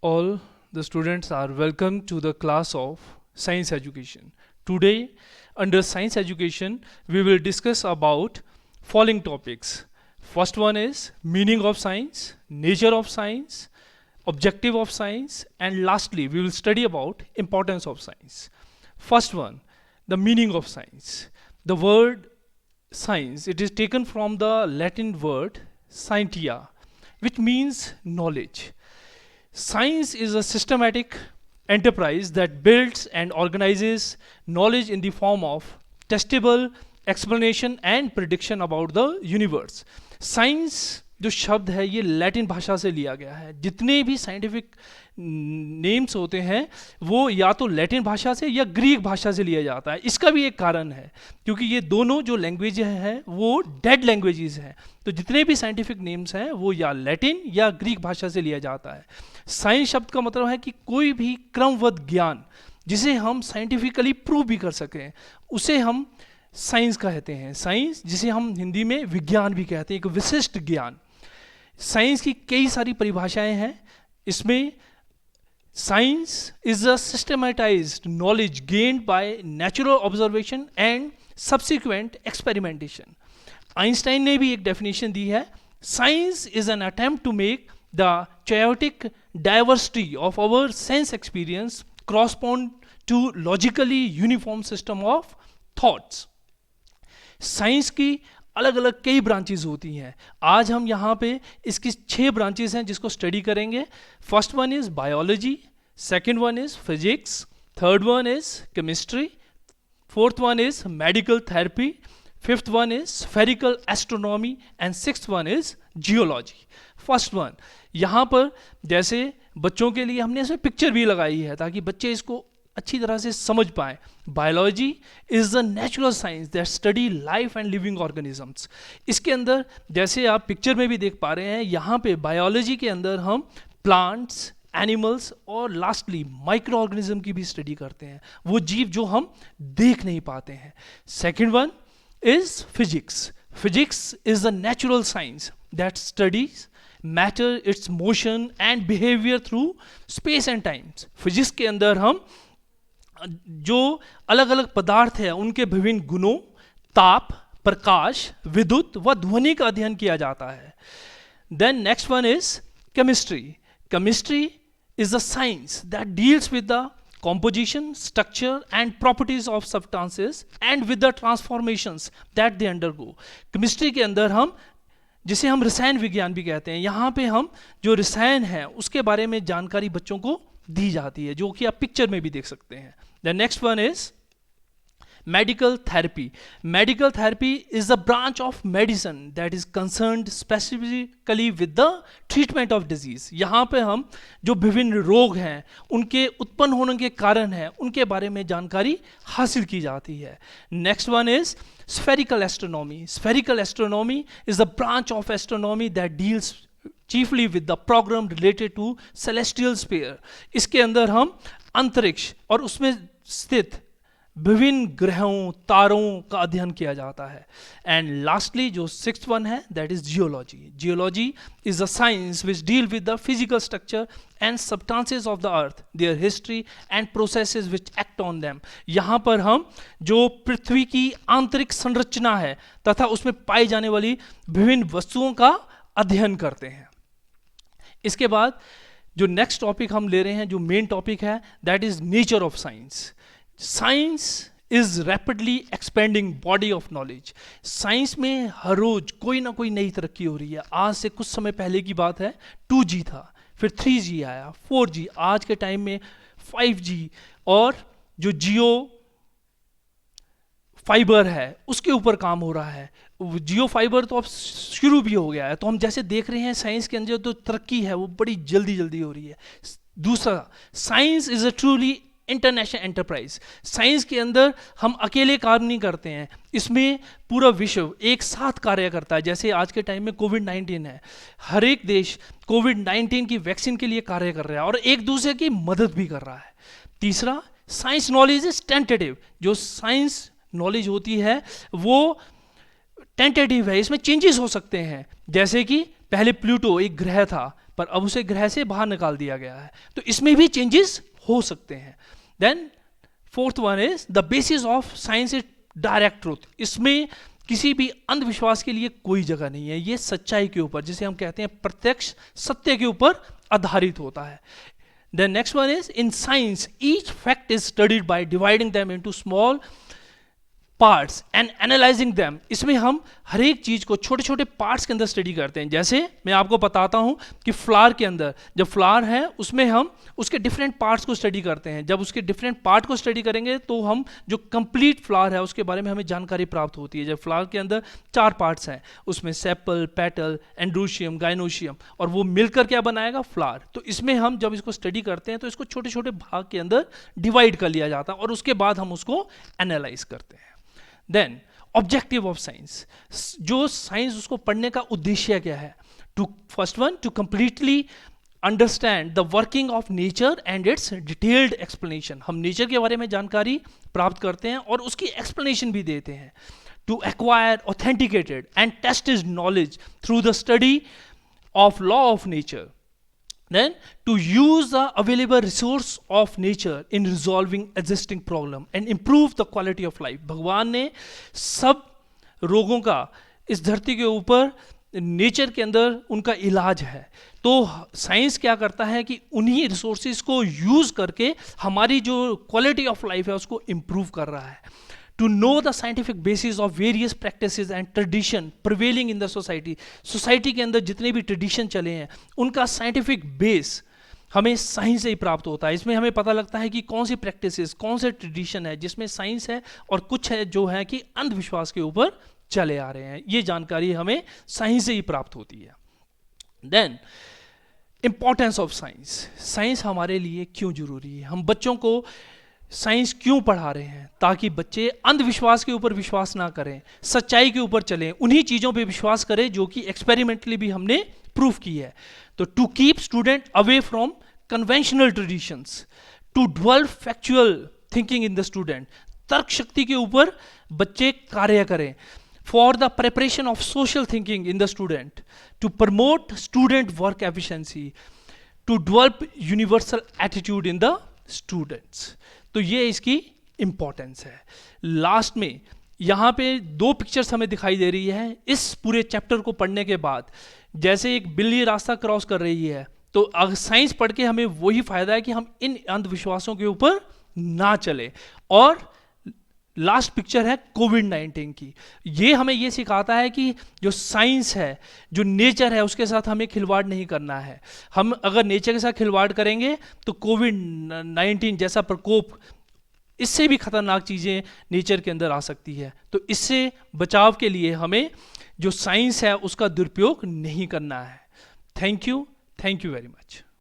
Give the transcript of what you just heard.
All the students are welcome to the class of Science Education. Today, under Science Education, we will discuss about following topics. First one is meaning of science, nature of science, objective of science, and lastly, we will study about importance of science. First one, the meaning of science. The word science, it is taken from the Latin word scientia, which means knowledge. Science is a systematic enterprise that builds and organizes knowledge in the form of testable explanation and prediction about the universe. Science जो शब्द है ये Latin भाषा से लिया गया है. जितने भी साइंटिफिक नेम्स होते हैं वो या तो लैटिन भाषा से या ग्रीक भाषा से लिया जाता है. इसका भी एक कारण है क्योंकि ये दोनों जो लैंग्वेज हैं वो डेड लैंग्वेजेस हैं. तो जितने भी साइंटिफिक नेम्स हैं वो या लैटिन या ग्रीक भाषा से लिया जाता है. साइंस शब्द का मतलब है कि कोई भी क्रमबद्ध ज्ञान जिसे हम साइंटिफिकली प्रूव भी कर सकें उसे हम साइंस कहते हैं. साइंस जिसे हम हिंदी में विज्ञान भी कहते हैं, एक विशिष्ट ज्ञान. साइंस की कई सारी परिभाषाएं हैं. इसमें science is a systematized knowledge gained by natural observation and subsequent experimentation. Einstein ने भी एक डेफिनेशन दी है. Science is an attempt to make the chaotic diversity of our sense experience correspond to logically uniform system of thoughts. Science की अलग अलग कई branches होती हैं. आज हम यहाँ पे इसकी 6 ब्रांचेस हैं जिसको स्टडी करेंगे. First one is biology, second one is physics, third one is chemistry, fourth one is medical therapy, fifth one is spherical astronomy and sixth one is geology. First one, यहाँ पर जैसे बच्चों के लिए हमने इसमें पिक्चर भी लगाई है ताकि बच्चे इसको अच्छी तरह से समझ पाएं. Biology is the natural science that study life and living organisms. इसके अंदर जैसे आप पिक्चर में भी देख पा रहे हैं यहाँ पे बायोलॉजी के अंदर हम प्लांट्स, एनिमल्स और लास्टली माइक्रो ऑर्गेनिज्म की भी स्टडी करते हैं, वो जीव जो हम देख नहीं पाते हैं. Second one is physics. Physics is the natural science that studies matter, it's motion and behaviour through space and times. Physics के अंदर हम जो अलग अलग पदार्थ है उनके विभिन्न गुणों, ताप, प्रकाश, विद्युत व ध्वनि का अध्ययन किया जाता है. Then next one is chemistry. Chemistry is the science that deals with the composition, structure and properties of substances and with the transformations that they undergo. Chemistry के अंदर हम जिसे हम रसायन विज्ञान भी कहते हैं, यहाँ पे हम जो रसायन है उसके बारे में जानकारी बच्चों को दी जाती है जो कि आप पिक्चर में भी देख सकते हैं. The next one is medical therapy. Medical therapy is a branch of medicine that is concerned specifically with the treatment of disease. यहाँ पे हम जो विभिन्न रोग हैं उनके उत्पन्न होने के कारण हैं उनके बारे में जानकारी हासिल की जाती है. Next one is spherical astronomy. Spherical astronomy is a branch of astronomy that deals chiefly with the program related to celestial sphere. इसके अंदर हम अंतरिक्ष और उसमें स्थित विभिन्न ग्रहों, तारों का अध्ययन किया जाता है. एंड लास्टली जो सिक्स्थ वन है that is geology. Geology is a science which deal with the physical structure and substances of the earth, there history and processes which act on them. यहाँ पर हम जो पृथ्वी की आंतरिक संरचना है तथा उसमें पाई जाने वाली विभिन्न वस्तुओं का अध्ययन करते हैं. इसके बाद जो नेक्स्ट टॉपिक हम ले रहे हैं, जो मेन टॉपिक है that is nature of science. Science is rapidly expanding body of knowledge. Science में हर रोज कोई ना कोई नई तरक्की हो रही है. आज से कुछ समय पहले की बात है 2G था, फिर 3G आया, 4G, आज के टाइम में 5G और जो जियो फाइबर है उसके ऊपर काम हो रहा है. जियो फाइबर तो अब शुरू भी हो गया है. तो हम जैसे देख रहे हैं साइंस के अंदर जो तरक्की है वो बड़ी जल्दी जल्दी हो रही है. दूसरा, science is a truly international enterprise. Science के अंदर हम अकेले काम नहीं करते हैं, इसमें पूरा विश्व एक साथ कार्य करता है. जैसे आज के टाइम में कोविड-19 है, हर एक देश कोविड-19 की वैक्सीन के लिए कार्य कर रहा है और एक दूसरे की मदद भी कर रहा है. तीसरा, साइंस नॉलेज इज टेंटेटिव. जो साइंस नॉलेज होती है वो टेंटेटिव है, इसमें चेंजेस हो सकते हैं. जैसे कि पहले प्लूटो एक ग्रह था, पर अब उसे ग्रह से बाहर निकाल दिया गया है, तो इसमें भी चेंजेस हो सकते हैं। Then fourth one is the basis of science is direct truth. इसमें किसी भी अंधविश्वास के लिए कोई जगह नहीं है, ये सच्चाई के ऊपर, जिसे हम कहते हैं प्रत्यक्ष सत्य के ऊपर आधारित होता है। Then next one is in science each fact is studied by dividing them into small parts and analyzing them। इसमें हम हर एक चीज को छोटे छोटे पार्ट्स के अंदर स्टडी करते हैं। जैसे मैं आपको बताता हूं कि फ्लावर के अंदर जब फ्लावर है उसमें हम उसके डिफरेंट पार्ट्स को स्टडी करते हैं। जब उसके डिफरेंट पार्ट को स्टडी करेंगे तो हम जो कंप्लीट फ्लावर है उसके बारे में हमें जानकारी प्राप्त होती है। जब फ्लावर के अंदर 4 पार्ट्स हैं, उसमें सेपल, पेटल, एंड्रोशियम, गाइनोशियम, और वो मिलकर क्या बनाएगा, फ्लावर। तो इसमें हम जब इसको स्टडी करते हैं तो इसको छोटे छोटे भाग के अंदर डिवाइड कर लिया जाता है और उसके बाद हम उसको एनालाइज करते हैं। देन ऑब्जेक्टिव ऑफ साइंस, जो साइंस उसको पढ़ने का उद्देश्य क्या है? To first one to completely understand the working of nature and its detailed explanation. हम नेचर के बारे में जानकारी प्राप्त करते हैं और उसकी एक्सप्लेनेशन भी देते हैं। To acquire authenticated and tested knowledge through the study of law of nature. Then to use the available resource of nature in resolving existing problem and improve the quality of life। भगवान ने सब रोगों का इस धरती के ऊपर nature के अंदर उनका इलाज है। तो साइंस क्या करता है कि उन्हीं रिसोर्सेज को यूज करके हमारी जो क्वालिटी ऑफ लाइफ है उसको इम्प्रूव कर रहा है। To know the scientific basis of various practices and tradition prevailing in the society। Society के अंदर जितने भी ट्रेडिशन चले हैं उनका साइंटिफिक बेस हमें साइंस से ही प्राप्त होता है। इसमें हमें पता लगता है कि कौन सी प्रैक्टिसेस, कौन से ट्रेडिशन है जिसमें साइंस है और कुछ है जो है कि अंधविश्वास के ऊपर चले आ रहे हैं। ये जानकारी हमें साइंस से ही प्राप्त होती है। Then importance of science, science हमारे लिए क्यों जरूरी है? हम बच्चों को साइंस क्यों पढ़ा रहे हैं? ताकि बच्चे अंधविश्वास के ऊपर विश्वास ना करें, सच्चाई के ऊपर चलें, उन्हीं चीज़ों पे विश्वास करें जो कि एक्सपेरिमेंटली भी हमने प्रूव की है। तो to keep student away from conventional traditions, to develop factual thinking in the student, तर्क शक्ति के ऊपर बच्चे कार्य करें। For the preparation of social thinking in the student, to promote student work efficiency, to develop universal attitude in the students. तो ये इसकी इंपॉर्टेंस है। लास्ट में यहाँ पे 2 पिक्चर्स हमें दिखाई दे रही है इस पूरे चैप्टर को पढ़ने के बाद। जैसे एक बिल्ली रास्ता क्रॉस कर रही है, तो अगर साइंस पढ़ के हमें वही फायदा है कि हम इन अंधविश्वासों के ऊपर ना चले। और लास्ट पिक्चर है कोविड-19 की। ये हमें ये सिखाता है कि जो साइंस है, जो नेचर है, उसके साथ हमें खिलवाड़ नहीं करना है। हम अगर नेचर के साथ खिलवाड़ करेंगे तो कोविड-19 जैसा प्रकोप, इससे भी खतरनाक चीज़ें नेचर के अंदर आ सकती है। तो इससे बचाव के लिए हमें जो साइंस है उसका दुरुपयोग नहीं करना है। Thank you very much.